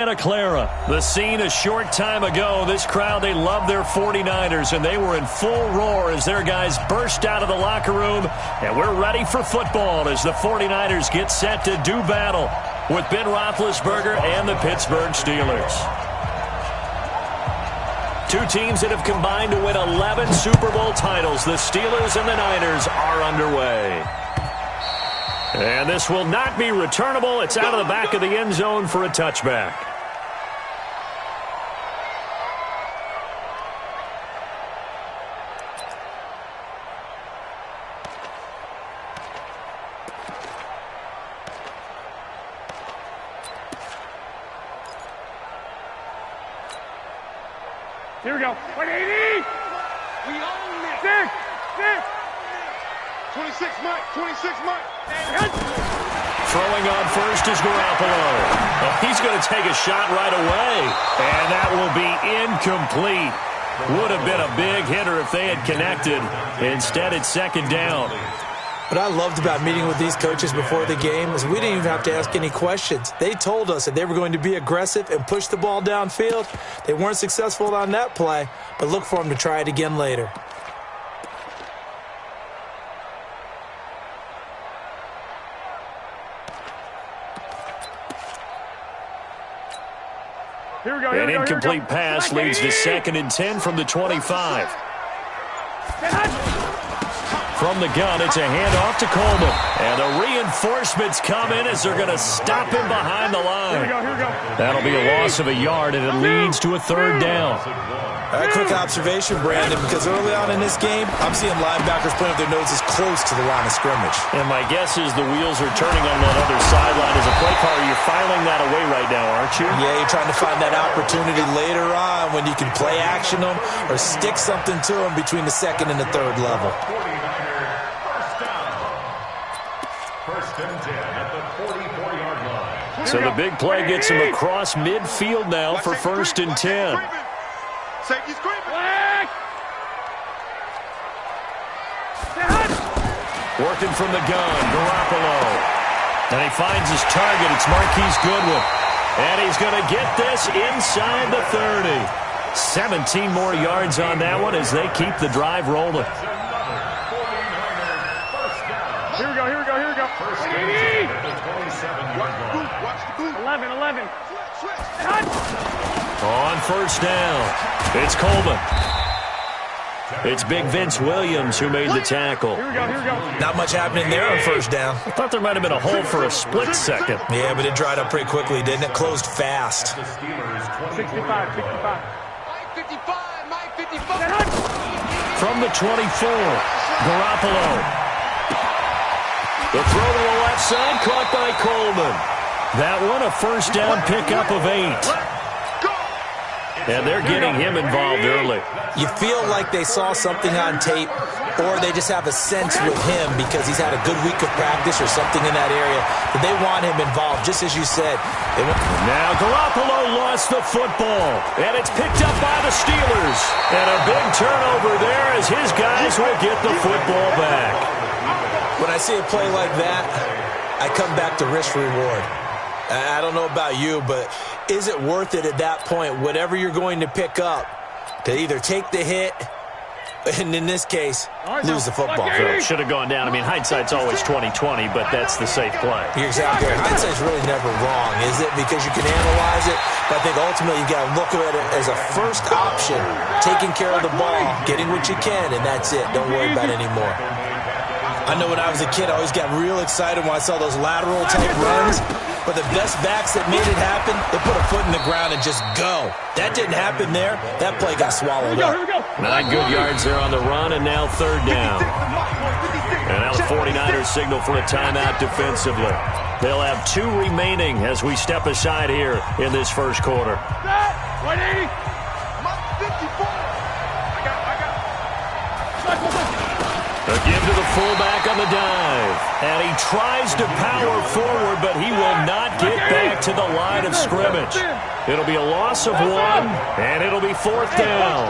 Santa Clara. The scene a short time ago. This crowd, they love their 49ers, and they were in full roar as their guys burst out of the locker room. And we're ready for football as the 49ers get set to do battle with Ben Roethlisberger and the Pittsburgh Steelers. Two teams that have combined to win 11 Super Bowl titles. The Steelers and the Niners are underway. And this will not be returnable. It's out of the back of the end zone for a touchback. Here we go. 180. We own it. 26, Mike. 26, Mike. Throwing on first is Garoppolo. Oh, he's going to take a shot right away. And that will be incomplete. Would have been a big hitter if they had connected. Instead, it's second down. What I loved about meeting with these coaches before the game is we didn't even have to ask any questions. They told us that they were going to be aggressive and push the ball downfield. They weren't successful on that play, but look for them to try it again later. Here we go. An incomplete pass leads to 2nd and 10 from the 25. From the gun, it's a handoff to Coleman. And the reinforcements come in as they're going to stop him behind the line. Here we go. That'll be a loss of a yard, and it leads to a third down. A quick observation, Brandon, because early on in this game, I'm seeing linebackers playing with their noses close to the line of scrimmage. And my guess is the wheels are turning on that other sideline. As a play caller, you're filing that away right now, aren't you? Yeah, you're trying to find that opportunity later on when you can play action them or stick something to them between the second and the third level. So the big play gets him across midfield now for 1st and 10. Safety screaming. Working from the gun, Garoppolo. And he finds his target. It's Marquise Goodwin. And he's going to get this inside the 30. 17 more yards on that one as they keep the drive rolling. Here we go. 11. On 1st down, it's Coleman. It's big Vince Williams who made the tackle. Here we go. Not much happening there on 1st down. I thought there might have been a hole for a split second. Yeah, but it dried up pretty quickly, didn't it? Closed fast. 65. Mike 55. From the 24, Garoppolo. The throw to the left side, caught by Coleman. That one, a 1st down pickup of 8. And they're getting him involved early. You feel like they saw something on tape, or they just have a sense with him because he's had a good week of practice or something in that area, that they want him involved, just as you said. Now Garoppolo lost the football, and it's picked up by the Steelers. And a big turnover there as his guys will get the football back. When I see a play like that, I come back to risk-reward. I don't know about you, but is it worth it at that point, whatever you're going to pick up, to either take the hit, and in this case, lose the football? Should have gone down. I mean, hindsight's always 20/20, but that's the safe play. You're exactly right. Hindsight's really never wrong, is it? Because you can analyze it, but I think ultimately you got to look at it as a first option, taking care of the ball, getting what you can, and that's it. Don't worry about it anymore. I know when I was a kid, I always got real excited when I saw those lateral-type runs. But the best backs that made it happen, they put a foot in the ground and just go. That didn't happen there. That play got swallowed up. 9 good yards there on the run, and now 3rd down. And now the 49ers signal for a timeout defensively. They'll have 2 remaining as we step aside here in this first quarter. 180. A give to the fullback on the dive. And he tries to power forward, but he will not get back to the line of scrimmage. It'll be a loss of 1, and it'll be 4th down.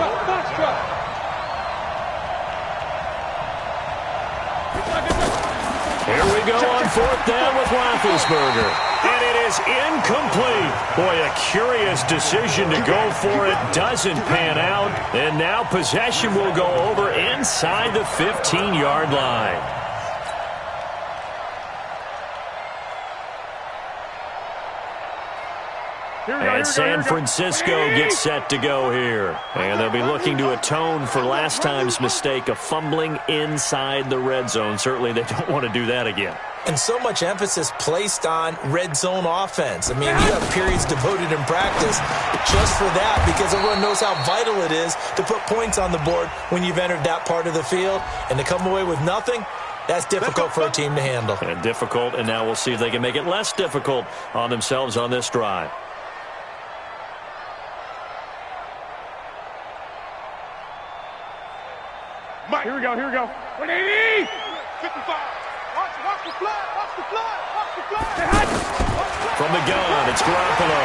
Here we go on 4th down with Roethlisberger. And it is incomplete. Boy, a curious decision to go for it. Doesn't pan out. And now possession will go over inside the 15-yard line. And San Francisco gets set to go here. And they'll be looking to atone for last time's mistake of fumbling inside the red zone. Certainly they don't want to do that again. And so much emphasis placed on red zone offense. I mean, you have periods devoted in practice just for that because everyone knows how vital it is to put points on the board when you've entered that part of the field. And to come away with nothing, that's difficult for a team to handle. And difficult, and now we'll see if they can make it less difficult on themselves on this drive. Here we go, here we go. 180! 55. Watch the flag, watch the flag, watch the flag. From the gun, it's Garoppolo.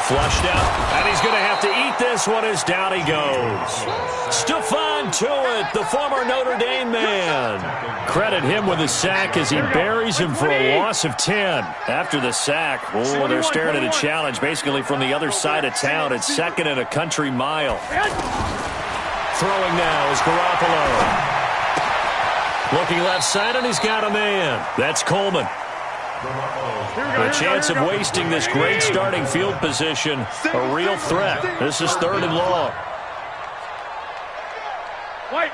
Flushed out, and he's going to have to eat this one as down he goes. Stephon Tuitt, the former Notre Dame man. Credit him with a sack as he buries him for a loss of 10. After the sack, oh, they're staring at a challenge basically from the other side of town. It's second and a country mile. Throwing now is Garoppolo. Looking left side, and he's got a man. That's Coleman. The chance of wasting this great starting field position, a real threat. This is 3rd and long. White.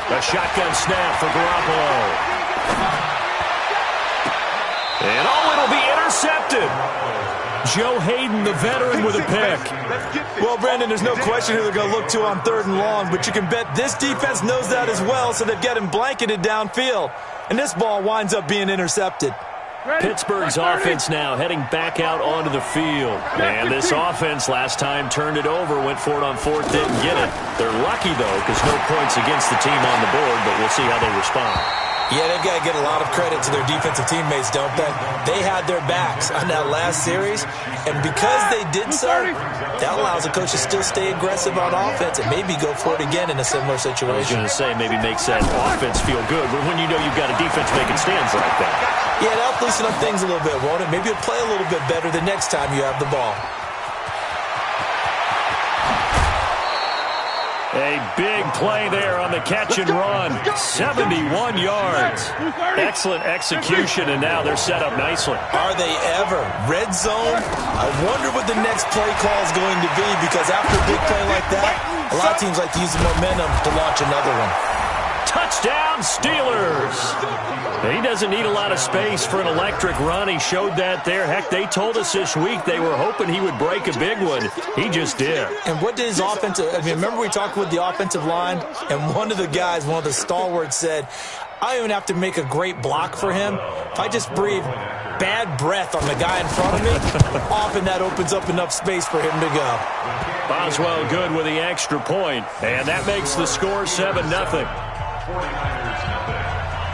A shotgun snap for Garoppolo. And it'll be intercepted. Joe Hayden, the veteran, with a pick. Well, Brandon, there's no question who they're going to look to on 3rd and long, but you can bet this defense knows that as well, so they've got him blanketed downfield. And this ball winds up being intercepted. Pittsburgh's offense now heading back out onto the field. And this offense last time turned it over, went for it on 4th, didn't get it. They're lucky, though, because no points against the team on the board, but we'll see how they respond. Yeah, they've got to get a lot of credit to their defensive teammates, don't they? They had their backs on that last series, and because they did so, that allows the coach to still stay aggressive on offense and maybe go for it again in a similar situation. I was going to say maybe makes that offense feel good, but when you know you've got a defense making stands like that. Yeah, that'll loosen up things a little bit, won't it? Maybe you'll play a little bit better the next time you have the ball. A big play there on the catch and run. 71 yards. Excellent execution, and now they're set up nicely. Are they ever? Red zone? I wonder what the next play call is going to be, because after a big play like that, a lot of teams like to use the momentum to launch another one. Touchdown, Steelers. He doesn't need a lot of space for an electric run. He showed that there. Heck, they told us this week they were hoping he would break a big one. He just did. And what did his offensive – I mean, remember we talked with the offensive line, and one of the guys, one of the stalwarts said, I don't even have to make a great block for him. If I just breathe bad breath on the guy in front of me, often that opens up enough space for him to go. Boswell good with the extra point, and that makes the score 7-0. 49ers nothing.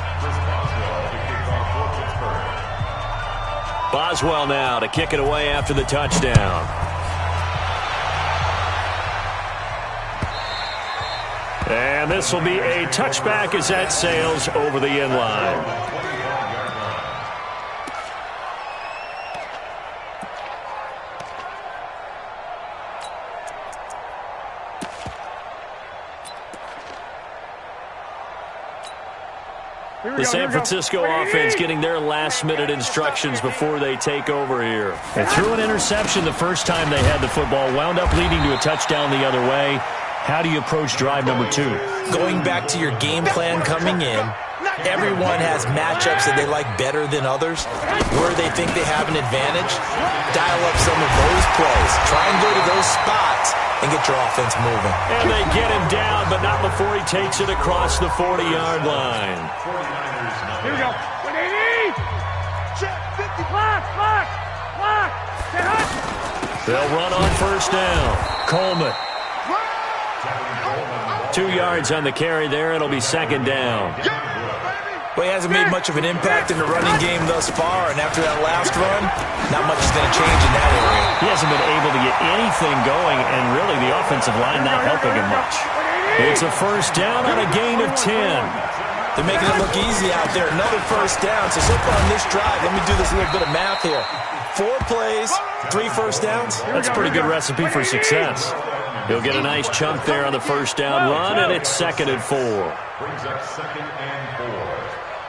Chris Boswell to kick off for Pittsburgh. Boswell now to kick it away after the touchdown. And this will be a touchback as that sails over the end line. The San Francisco offense getting their last-minute instructions before they take over here. They threw an interception the first time they had the football, wound up leading to a touchdown the other way. How do you approach drive number 2? Going back to your game plan coming in, everyone has matchups that they like better than others, where they think they have an advantage. Dial up some of those plays. Try and go to those spots and get your offense moving. And they get him down, but not before he takes it across the 40-yard line. Here we go. 180. Check. 50. Block. They'll run on first down. Coleman. 2 yards on the carry there. It'll be second down. Well, he hasn't made much of an impact in the running game thus far, and after that last run, not much is going to change in that area. He hasn't been able to get anything going, and really the offensive line not helping him much. It's a first down on a gain of 10. They're making it look easy out there. Another first down. So far on this drive, let me do this little bit of math here. 4 plays, 3 first downs. That's a pretty good recipe for success. He'll get a nice chunk there on the first down run, and it's 2nd and 4. Brings up 2nd and 4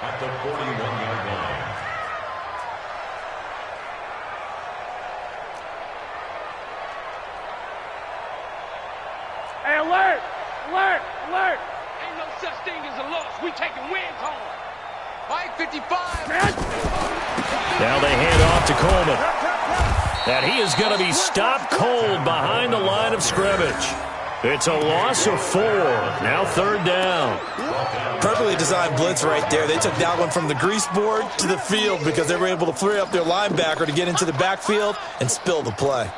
at the 41-yard line. Hey, alert! Alert! Alert! Ain't no such thing as a loss. We taking wins home. Mike 55. Now they hand off to Coleman. And he is going to be stopped cold behind the line of scrimmage. It's a loss of 4. Now 3rd down. Perfectly designed blitz right there. They took that one from the grease board to the field because they were able to free up their linebacker to get into the backfield and spill the play.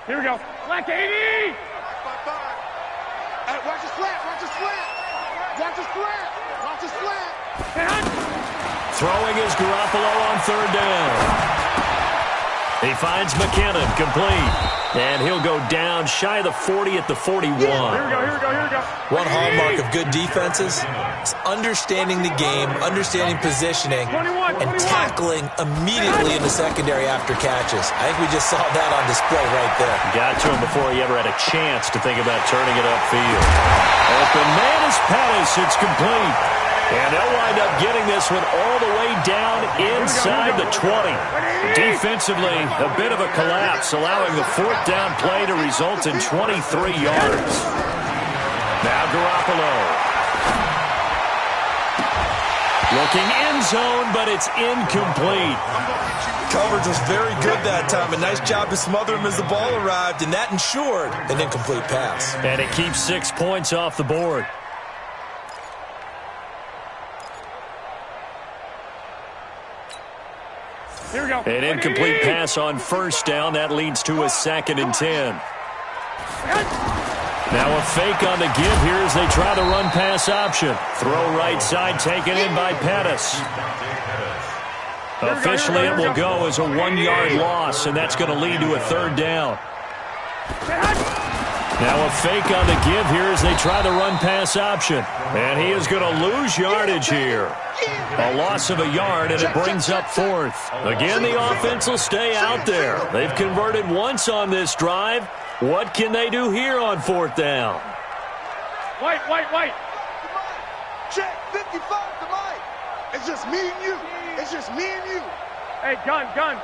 Here we go. Black 80! Hey, watch the slant. Watch the slant. Watch the slant. Watch the slant. Throwing is Garoppolo on 3rd down. He finds McKinnon complete. And he'll go down shy of the 40 at the 41. Here we go, here we go, here we go. One hallmark of good defenses is understanding the game, understanding positioning, and tackling immediately in the secondary after catches. I think we just saw that on display right there. Got to him before he ever had a chance to think about turning it upfield. Open man is Pettis. It's complete. And they'll wind up getting this one all the way down inside the 20. Defensively, a bit of a collapse, allowing the 4th down play to result in 23 yards. Now Garoppolo. Looking end zone, but it's incomplete. Coverage was very good that time. A nice job to smother him as the ball arrived, and that ensured an incomplete pass. And it keeps 6 points off the board. Here we go. An incomplete pass on 1st down. That leads to a 2nd and 10. Now a fake on the give here as they try the run-pass option. Throw right side taken in by Pettis. Officially, it will go as a 1-yard loss, and that's going to lead to a 3rd down. Now a fake on the give here as they try the run-pass option. And he is going to lose yardage here. A loss of a yard, and it brings up 4th. Again, the offense will stay out there. They've converted once on this drive. What can they do here on 4th down? White. Check 55 to Mike. It's just me and you. It's just me and you. Hey, gun.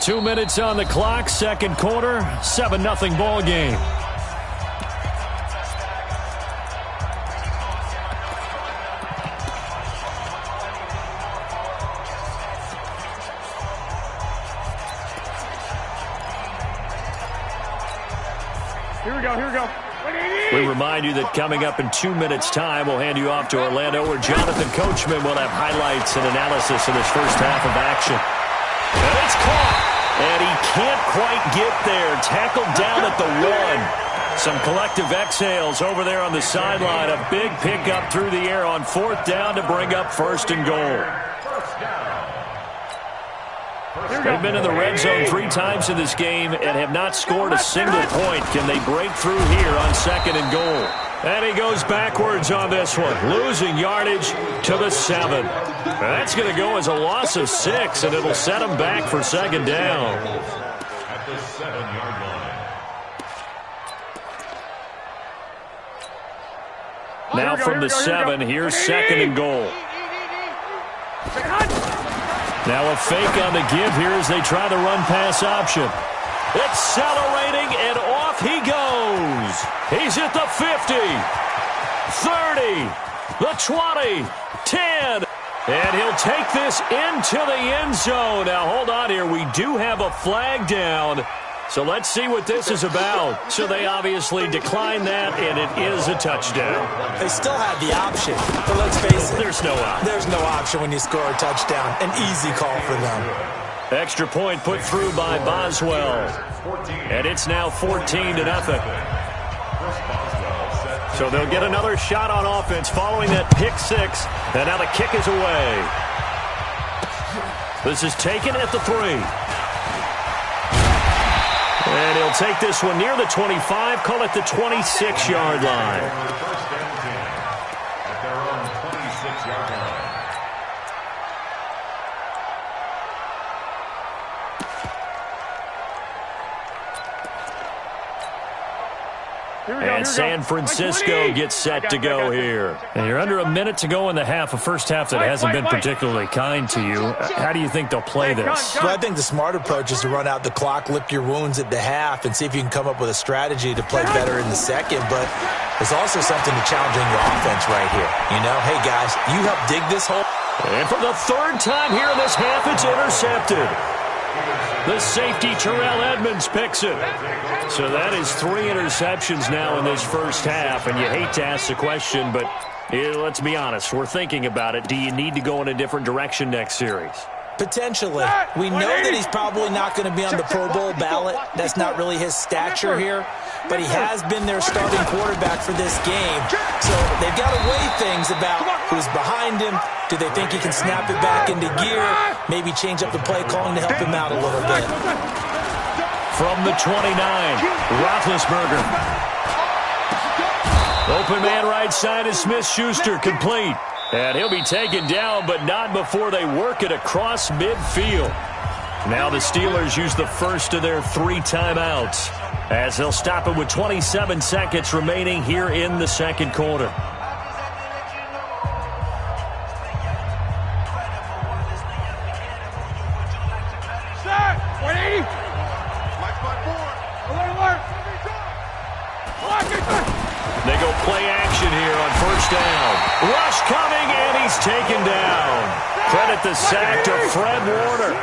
2 minutes on the clock, 2nd quarter, 7-0 ball game. Here we go. We remind you that coming up in 2 minutes' time, we'll hand you off to Orlando, where Jonathan Coachman will have highlights and analysis of this first half of action. And it's caught, and he can't quite get there. Tackled down at the 1. Some collective exhales over there on the sideline. A big pickup through the air on 4th down to bring up 1st and goal. They've been in the red zone 3 times in this game and have not scored a single point. Can they break through here on 2nd and goal? And he goes backwards on this one, losing yardage to the 7. That's going to go as a loss of 6, and it'll set him back for 2nd down. At the 7-yard line. Now from the 7, here's 2nd and goal. Now a fake on the give here as they try the run-pass option. Accelerating, and off he goes. He's at the 50, 30, the 20, 10. And he'll take this into the end zone. Now, hold on here. We do have a flag down. So let's see what this is about. So they obviously declined that, and it is a touchdown. They still had the option, but let's face it. There's no option. There's no option when you score a touchdown. An easy call for them. Extra point put through by Boswell. And it's now 14-0. So they'll get another shot on offense following that pick six. And now the kick is away. This is taken at the 3. And he'll take this one near the 25, call it the 26-yard line. First and 10 at their own 26-yard line. And San Francisco gets set to go here. And you're under a minute to go in the half, a first half that hasn't been particularly kind to you. How do you think they'll play this? Well, I think the smart approach is to run out the clock, lick your wounds at the half, and see if you can come up with a strategy to play better in the second. But there's also something to challenging your offense right here. You know, hey, guys, you help dig this hole. And for the third time here in this half, it's intercepted. The safety, Terrell Edmonds, picks it. So that is 3 interceptions now in this first half. And you hate to ask the question, but let's be honest. We're thinking about it. Do you need to go in a different direction next series? Potentially. We know that he's probably not going to be on the Pro Bowl ballot. That's not really his stature here. But he has been their starting quarterback for this game. So they've got to weigh things about who's behind him. Do they think he can snap it back into gear? Maybe change up the play calling to help him out a little bit. From the 29, Roethlisberger. Open man right side is Smith-Schuster, complete. And he'll be taken down, but not before they work it across midfield. Now the Steelers use the first of their 3 timeouts as they'll stop it with 27 seconds remaining here in the second quarter. They go play action here on first down. Rush coming, and he's taken down. Credit the sack to Fred Warner.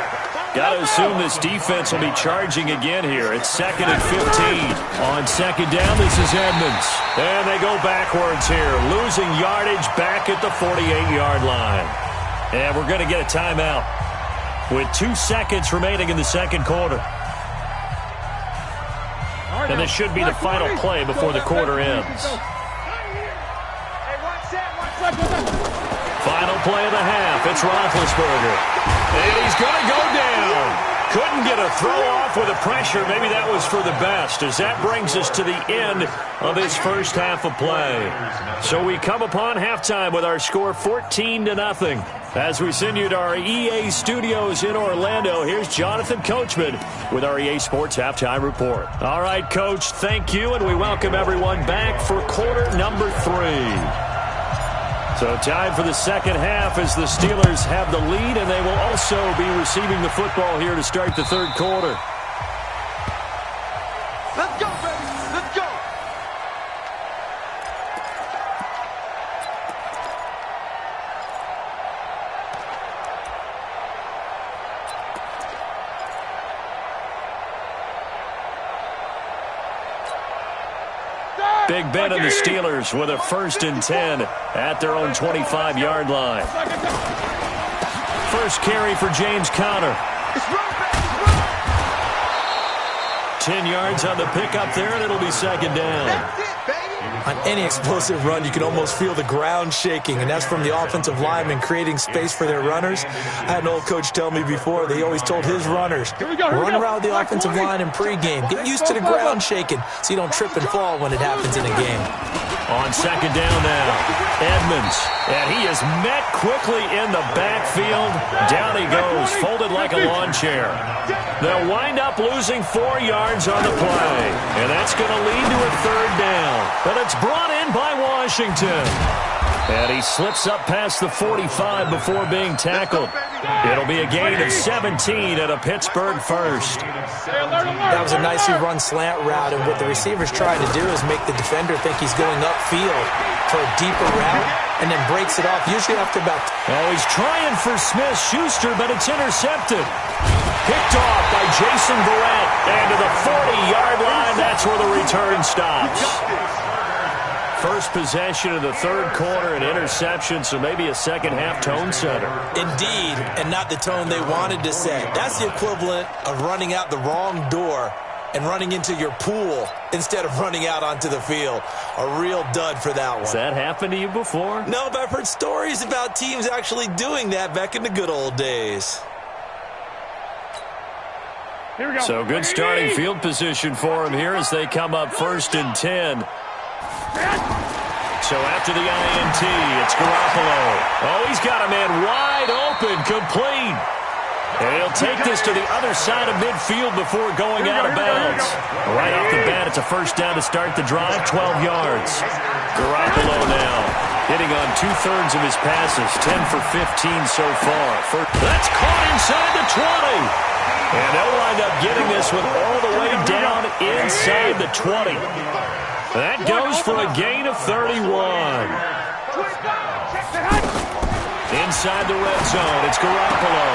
Got to assume this defense will be charging again here. It's 2nd and 15. On second down, this is Edmonds. And they go backwards here, losing yardage back at the 48-yard line. And we're going to get a timeout with 2 seconds remaining in the second quarter. And this should be the final play before the quarter ends. Final play of the half. It's Roethlisberger. And he's going to go down. Couldn't get a throw off with the pressure. Maybe that was for the best, as that brings us to the end of this first half of play. So we come upon halftime with our score 14-0. As we send you to our EA studios in Orlando, here's Jonathan Coachman with our EA Sports Halftime Report. All right, Coach, thank you, and we welcome everyone back for quarter number 3. So time for the second half as the Steelers have the lead, and they will also be receiving the football here to start the third quarter. Let's go, baby. Let's go. Big Ben and the Steelers with a 1st and 10 at their own 25-yard line. First carry for James Conner. 10 yards on the pickup there, and it'll be second down. On any explosive run, you can almost feel the ground shaking, and that's from the offensive linemen creating space for their runners. I had an old coach tell me before, they always told his runners, run around the offensive line in pregame. Get used to the ground shaking so you don't trip and fall when it happens in a game. On second down now, Edmonds, and he is met quickly in the backfield. Down he goes, folded like a lawn chair. They'll wind up losing 4 yards on the play, and that's going to lead to a third down. But it's brought in by Washington. And he slips up past the 45 before being tackled. It'll be a gain of 17 at a Pittsburgh first. That was a nicely run slant route, and what the receiver's trying to do is make the defender think he's going upfield for a deeper route, and then breaks it off, usually after about... Oh, he's trying for Smith-Schuster, but it's intercepted. Picked off by Jason Verrett, and to the 40-yard line, that's where the return stops. First possession of the third quarter, an interception, so maybe a second-half tone setter. Indeed, and not the tone they wanted to set. That's the equivalent of running out the wrong door and running into your pool instead of running out onto the field. A real dud for that one. Has that happened to you before? No, but I've heard stories about teams actually doing that back in the good old days. Here we go. So good starting field position for him here as they come up 1st and 10. So after the INT, it's Garoppolo. Oh, he's got a man wide open, complete. And he'll take this to the other side of midfield before going out of bounds. Right off the bat, it's a first down to start the drive, 12 yards. Garoppolo now hitting on 2/3 of his passes, 10 for 15 so far. That's caught inside the 20. And they'll wind up getting this one all the way down inside the 20. That goes for a gain of 31. Inside the red zone, it's Garoppolo.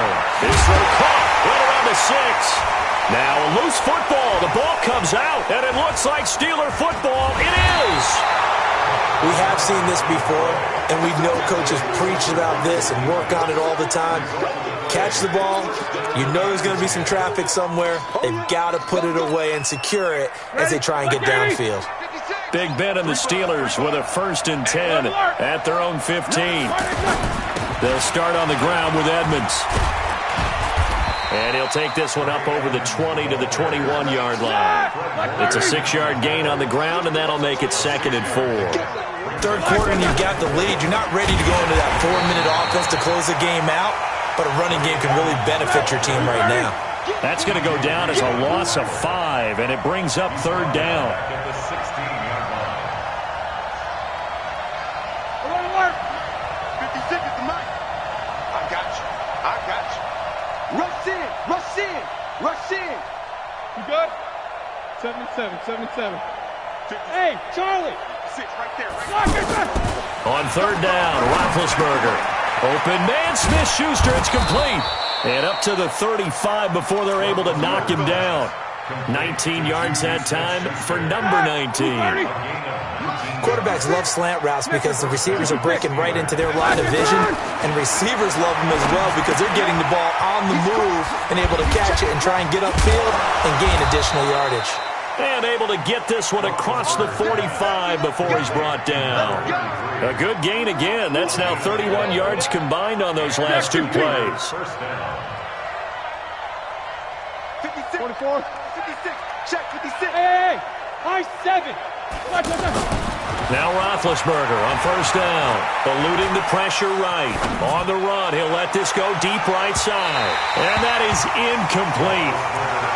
His throw caught right around the 6. Now a loose football. The ball comes out, and it looks like Steeler football. It is. We have seen this before, and we know coaches preach about this and work on it all the time. Catch the ball. You know there's going to be some traffic somewhere. They've got to put it away and secure it as they try and get downfield. Big Ben and the Steelers with a 1st and 10 at their own 15. They'll start on the ground with Edmonds. And he'll take this one up over the 20 to the 21-yard line. It's a 6-yard gain on the ground, and that'll make it 2nd and 4. Third quarter, and you've got the lead. You're not ready to go into that 4-minute offense to close the game out, but a running game can really benefit your team right now. That's going to go down as a loss of 5, and it brings up 3rd down. At the 16-yard line. 50 seconds to Mike. I got you. I got you. Rush in. Rush in. Rush in. You good? 77. Hey, Charlie. 6 right there. On 3rd down, Roethlisberger. Open man, Smith-Schuster, it's complete. And up to the 35 before they're able to knock him down. 19 yards that time for number 19. Quarterbacks love slant routes because the receivers are breaking right into their line of vision, and receivers love them as well because they're getting the ball on the move and able to catch it and try and get upfield and gain additional yardage. And able to get this one across the 45 before he's brought down. A good gain again. That's now 31 yards combined on those last 2 plays. 56. 44. 56. Check 56. Hey, high 7. Now Roethlisberger on 1st down. Eluding the pressure right. On the run, he'll let this go deep right side. And that is incomplete.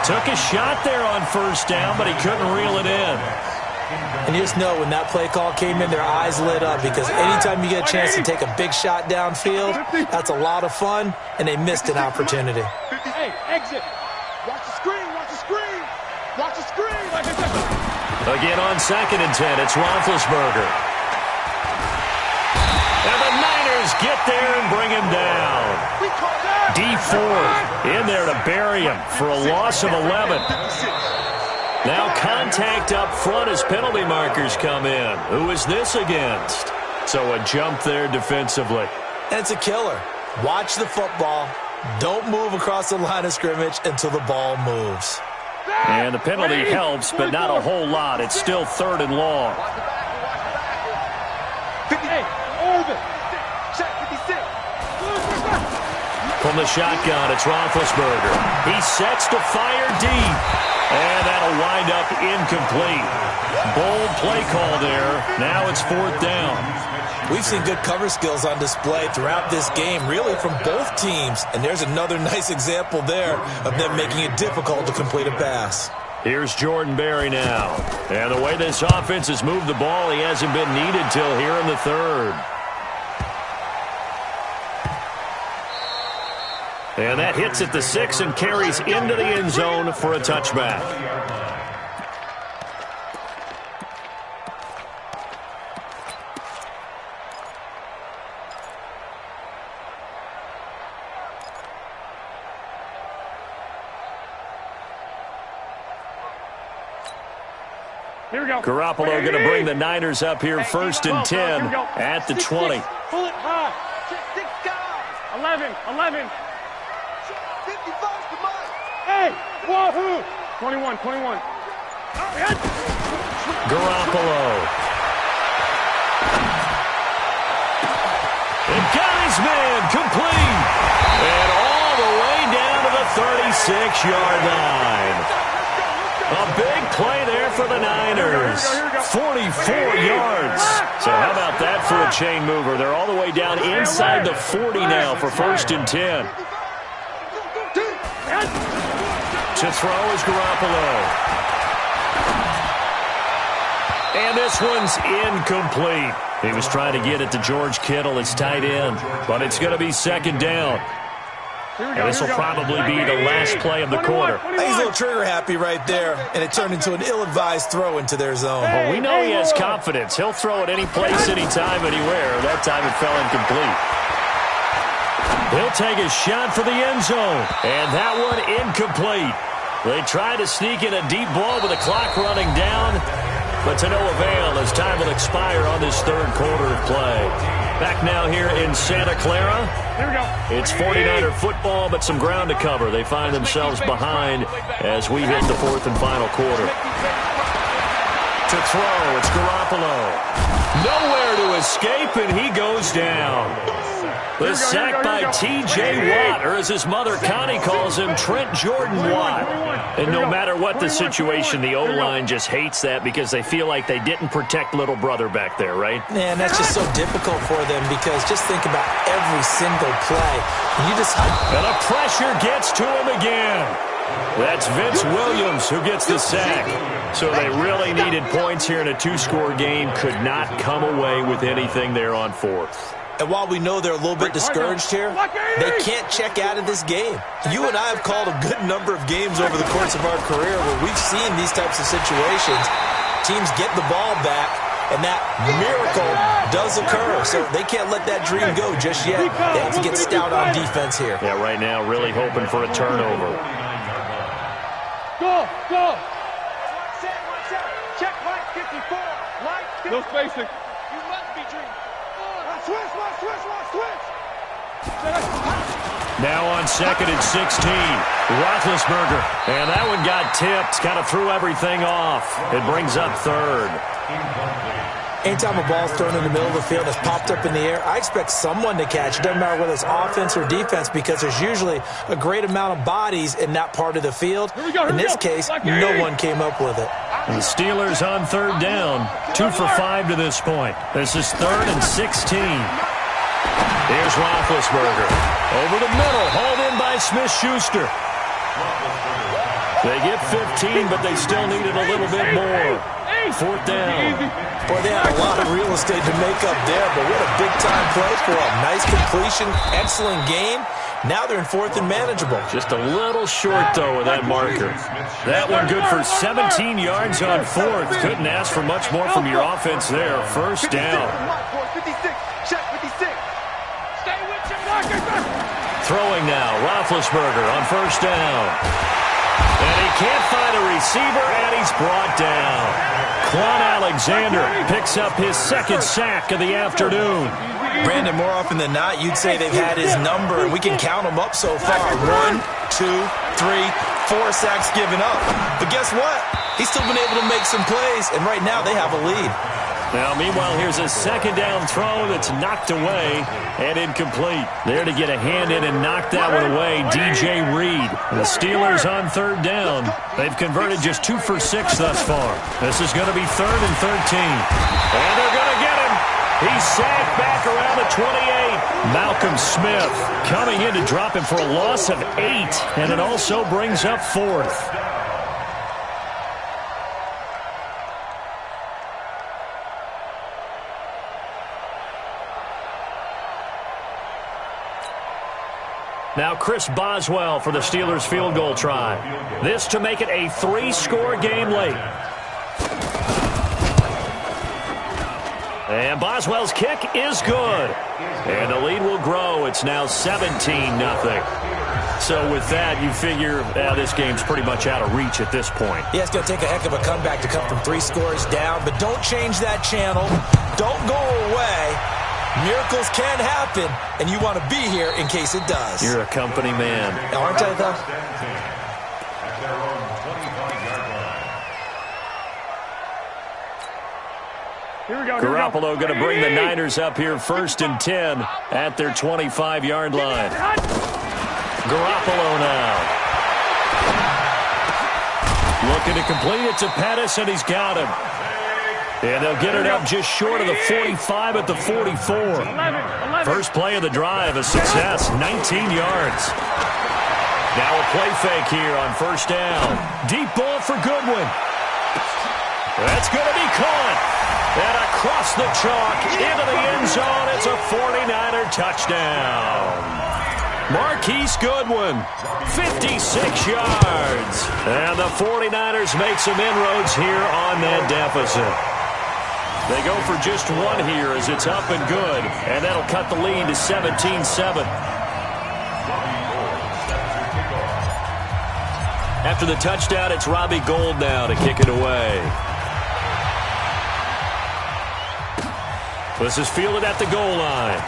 Took a shot there on 1st down, but he couldn't reel it in. And you just know when that play call came in, their eyes lit up because anytime you get a chance to take a big shot downfield, that's a lot of fun, and they missed an opportunity. Hey, exit. Watch the screen. Watch the screen. Watch the screen. Again on 2nd and 10, it's Roethlisberger. And the Niners get there and bring him down. D4 in there to bury him for a loss of 11. Now contact up front as penalty markers come in. Who is this against? So a jump there defensively. And it's a killer. Watch the football. Don't move across the line of scrimmage until the ball moves. And the penalty helps, but not a whole lot. It's still 3rd and long. Hey, Orban. Check 56. From the shotgun, it's Roethlisberger. He sets to fire deep. And that'll wind up incomplete. Bold play call there. Now it's 4th down. We've seen good cover skills on display throughout this game, really from both teams. And there's another nice example there of them making it difficult to complete a pass. Here's Jordan Berry now. And the way this offense has moved the ball, he hasn't been needed till here in the 3rd. And that hits at the 6 and carries into the end zone for a touchback. Here we go. Garoppolo going to bring the Niners up here 1st and 10 at the 20. Pull it high. 6 guys. 11. 55 to Mike. Hey, wahoo. 21. Garoppolo. And got his man complete. And all the way down to the 36-yard line. A big play there for the Niners. 44 yards. So how about that for a chain mover? They're all the way down inside the 40 now for 1st and 10. To throw is Garoppolo. And this one's incomplete. He was trying to get it to George Kittle, his tight end. But it's going to be 2nd down. And this will probably be the last play of the quarter. He's a little trigger happy right there, and it turned into an ill-advised throw into their zone. Well, we know he has confidence. He'll throw it any place, anytime, anywhere. That time it fell incomplete. He'll take a shot for the end zone. And that one incomplete. They tried to sneak in a deep ball with the clock running down, but to no avail as time will expire on this 3rd quarter of play. Back now here in Santa Clara. Here we go. It's 49er football, but some ground to cover. They find themselves behind as we hit the 4th and final quarter. To throw, it's Garoppolo. Nowhere to escape, and he goes down. The sack by T.J. Watt, or as his mother Connie calls him, Trent Jordan Watt. And no matter what the situation, the O-line just hates that because they feel like they didn't protect little brother back there, right? Man, that's just so difficult for them because just think about every single play. And the pressure gets to him again. That's Vince Williams who gets the sack. So they really needed points here in a 2-score game. Could not come away with anything there on 4th. And while we know they're a little bit discouraged here, they can't check out of this game. You and I have called a good number of games over the course of our career where we've seen these types of situations. Teams get the ball back, and that miracle does occur. So they can't let that dream go just yet. They have to get stout on defense here. Yeah, right now really hoping for a turnover. Go, go. Check light 54. Light 54. No spacing. You must be dreaming. Switch. Now on 2nd and 16, Roethlisberger. And that one got tipped, kind of threw everything off. It brings up 3rd. Anytime a ball's thrown in the middle of the field that's popped up in the air, I expect someone to catch. It doesn't matter whether it's offense or defense because there's usually a great amount of bodies in that part of the field. In this case, no one came up with it. The Steelers on 3rd down, 2 for 5 to this point. This is 3rd and 16. Here's Roethlisberger. Over the middle, hauled in by Smith-Schuster. They get 15, but they still needed a little bit more. 4th down. Boy, they had a lot of real estate to make up there, but what a big-time play for them. Nice completion, excellent game. Now they're in 4th and manageable. Just a little short, though, with that marker. That one good for 17 yards on 4th. Couldn't ask for much more from your offense there. 1st down. 56. Check 56. Stay with you. Throwing now, Roethlisberger on 1st down. And he can't find a receiver, and he's brought down. Quan Alexander picks up his 2nd sack of the afternoon. Brandon, more often than not, you'd say they've had his number, and we can count them up so far. 1, 2, 3, 4 sacks given up. But guess what? He's still been able to make some plays, and right now they have a lead. Now, meanwhile, here's a 2nd down throw that's knocked away and incomplete. There to get a hand in and knock that one away, DJ Reed. The Steelers on 3rd down. They've converted just 2 for 6 thus far. This is going to be 3rd and 13. And they're going to get him. He's sacked back around the 28. Malcolm Smith coming in to drop him for a loss of 8. And it also brings up 4th. Now Chris Boswell for the Steelers field goal try. This to make it a 3-score game late. And Boswell's kick is good. And the lead will grow. It's now 17-0. So with that, you figure this game's pretty much out of reach at this point. Yeah, it's going to take a heck of a comeback to come from 3 scores down. But don't change that channel. Don't go away. Miracles can happen, and you want to be here in case it does. You're a company man. Aren't I, though? Garoppolo going to bring the Niners up here 1st and 10 at their 25-yard line. Garoppolo now. Looking to complete it to Pettis, and he's got him. And they'll get it up just short of the 45 at the 44. First play of the drive, a success, 19 yards. Now a play fake here on 1st down. Deep ball for Goodwin. That's going to be caught. And across the chalk into the end zone. It's a 49er touchdown. Marquise Goodwin, 56 yards. And the 49ers make some inroads here on that deficit. They go for just one here as it's up and good. And that'll cut the lead to 17-7. After the touchdown, it's Robbie Gould now to kick it away. This is fielded at the goal line.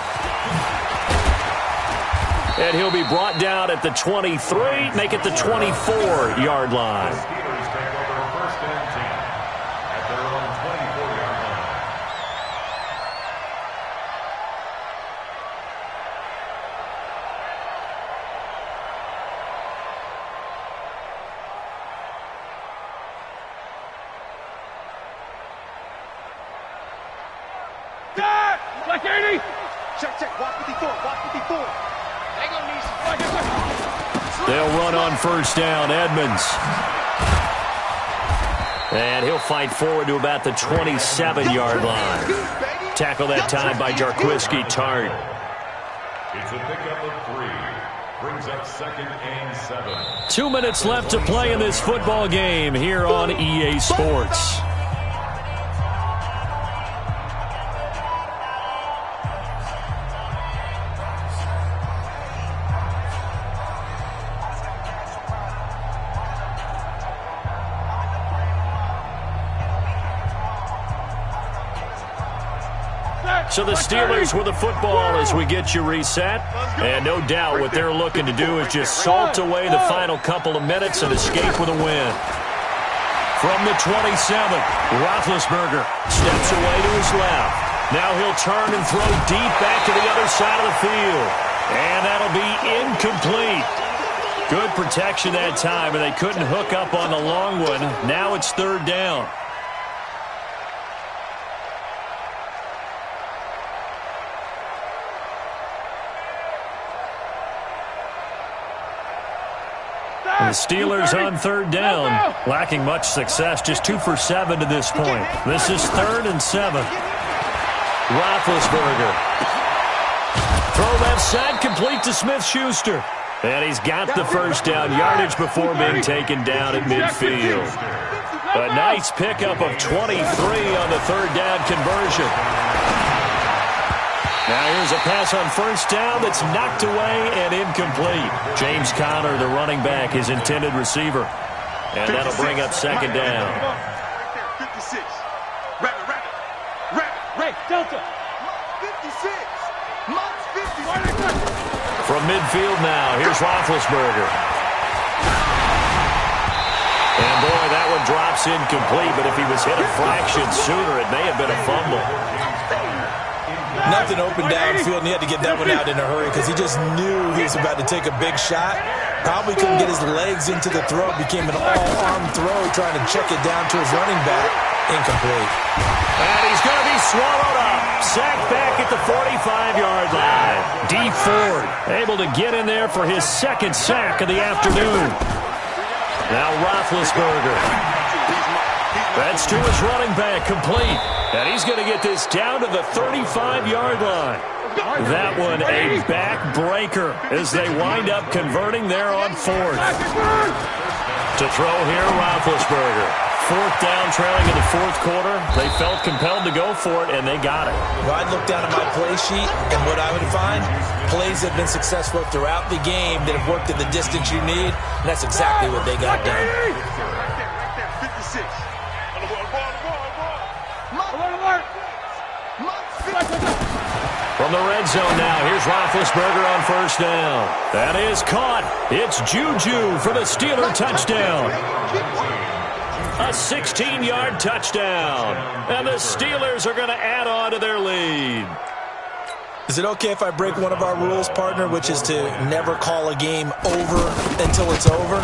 And he'll be brought down at the 23, make it the 24-yard line. Check, watch 54, watch 54. They'll run on 1st down, Edmonds. And he'll fight forward to about the 27-yard line. Tackle that time by Jarquiski Tart. It's a pickup of 3. Brings up 2nd and 7. 2 minutes left to play in this football game here on EA Sports. So the Steelers with the football as we get you reset. And no doubt what they're looking to do is just salt away the final couple of minutes and escape with a win. From the 27, Roethlisberger steps away to his left. Now he'll turn and throw deep back to the other side of the field. And that'll be incomplete. Good protection that time, and they couldn't hook up on the long one. Now it's 3rd down. The Steelers on 3rd down, lacking much success, just 2 for 7 to this point. This is 3rd and 7. Roethlisberger. Throw left side, complete to Smith-Schuster. And he's got the 1st down yardage before being taken down at midfield. A nice pickup of 23 on the 3rd down conversion. Now here's a pass on 1st down that's knocked away and incomplete. James Conner, the running back, his intended receiver. And that'll bring up 2nd down. 56. Rabbit. Ray, Delta. 56. Mott's 50. From midfield now, here's Roethlisberger. And boy, that one drops incomplete, but if he was hit a fraction sooner, it may have been a fumble. Nothing open downfield, and he had to get that one out in a hurry because he just knew he was about to take a big shot. Probably couldn't get his legs into the throw. Became an all-arm throw, trying to check it down to his running back. Incomplete. And he's going to be swallowed up. Sacked back at the 45-yard line. Dee Ford able to get in there for his 2nd sack of the afternoon. Now Roethlisberger. That's to his running back, complete. And he's going to get this down to the 35-yard line. That one a backbreaker as they wind up converting there on 4th. To throw here, Roethlisberger. 4th down, trailing in the 4th quarter. They felt compelled to go for it, and they got it. Well, I'd look down at my play sheet, and what I would find, plays that have been successful throughout the game that have worked at the distance you need, and that's exactly what they got done. Right there, 56. From the red zone now, here's Roethlisberger on 1st down. That is caught. It's Juju for the Steeler touchdown. A 16-yard touchdown. And the Steelers are going to add on to their lead. Is it okay if I break one of our rules, partner, which is to never call a game over until it's over?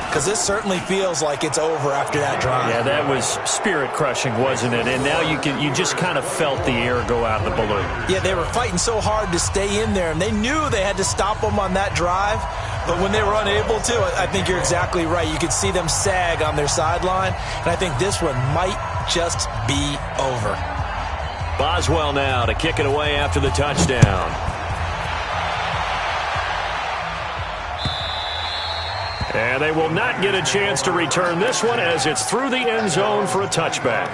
Because this certainly feels like it's over after that drive. Yeah, that was spirit-crushing, wasn't it? And now you just kind of felt the air go out of the balloon. Yeah, they were fighting so hard to stay in there, and they knew they had to stop them on that drive. But when they were unable to, I think you're exactly right. You could see them sag on their sideline, and I think this one might just be over. Boswell now to kick it away after the touchdown. And they will not get a chance to return this one as it's through the end zone for a touchback.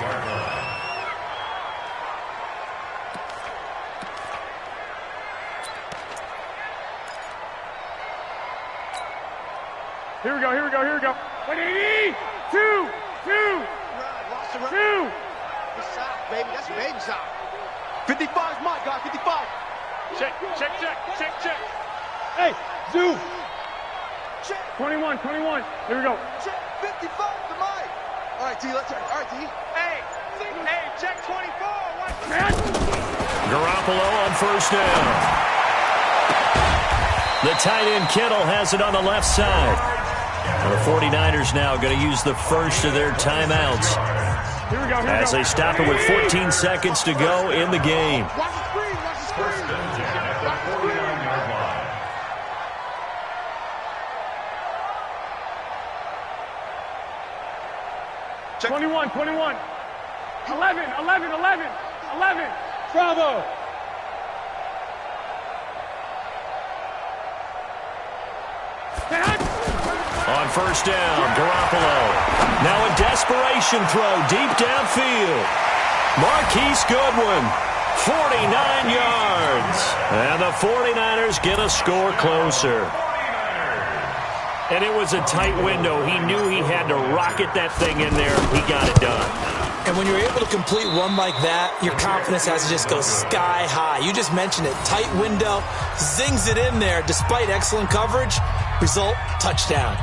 Here we go, here we go, here we go. 180! 2! It's sound, baby. That's baby sound. 55 is my guy, 55. Check. Hey, Zoo! 21. Here we go. Check 55 to Mike. All right, D, let's check. All right, D. Hey, check 24. Watch, man. Garoppolo on first down. The tight end Kittle has it on the left side. And the 49ers now going to use the first of their timeouts. Here we go. As they stop it with 14 seconds to go in the game. Watch the screen. Check. 21. 11. Bravo. On first down, Garoppolo. Now a desperation throw deep downfield. Marquise Goodwin, 49 yards. And the 49ers get a score closer. And it was a tight window. He knew he had to rocket that thing in there. He got it done. And when you're able to complete one like that, your confidence has to just go sky high. You just mentioned it. Tight window, zings it in there despite excellent coverage. Result, touchdown.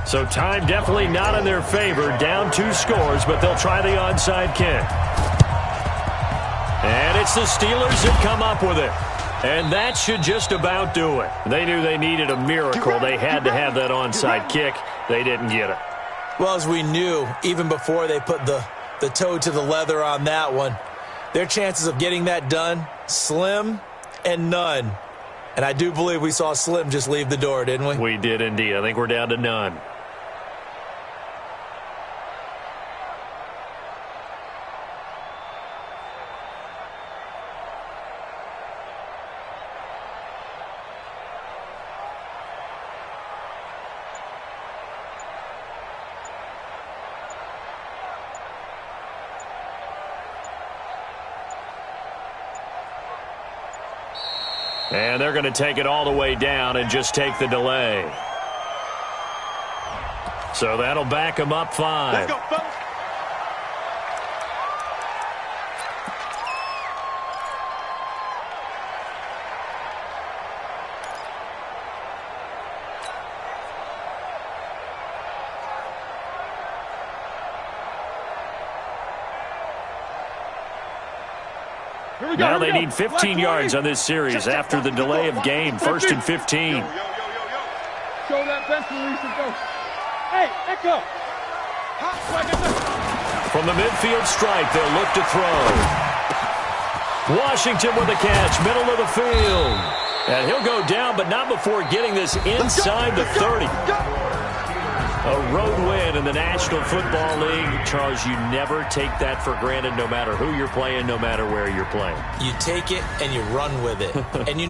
So time definitely not in their favor. Down 2 scores, but they'll try the onside kick. And it's the Steelers that come up with it. And that should just about do it. They knew they needed a miracle. They had to have that onside kick. They didn't get it. Well, as we knew, even before they put the toe to the leather on that one, their chances of getting that done, slim and none. And I do believe we saw Slim just leave the door, didn't we? We did indeed. I think we're down to none. And they're going to take it all the way down and just take the delay. So that'll back them up 5. Let's go, folks. Now they need 15 yards on this series after the delay of game. 1st and 15. Show that bench release and go. Hey, Echo. From the midfield stripe, they'll look to throw. Washington with the catch, middle of the field. And he'll go down, but not before getting this inside the 30. A road win in the National Football League. Charles, you never take that for granted no matter who you're playing, no matter where you're playing. You take it and you run with it. And you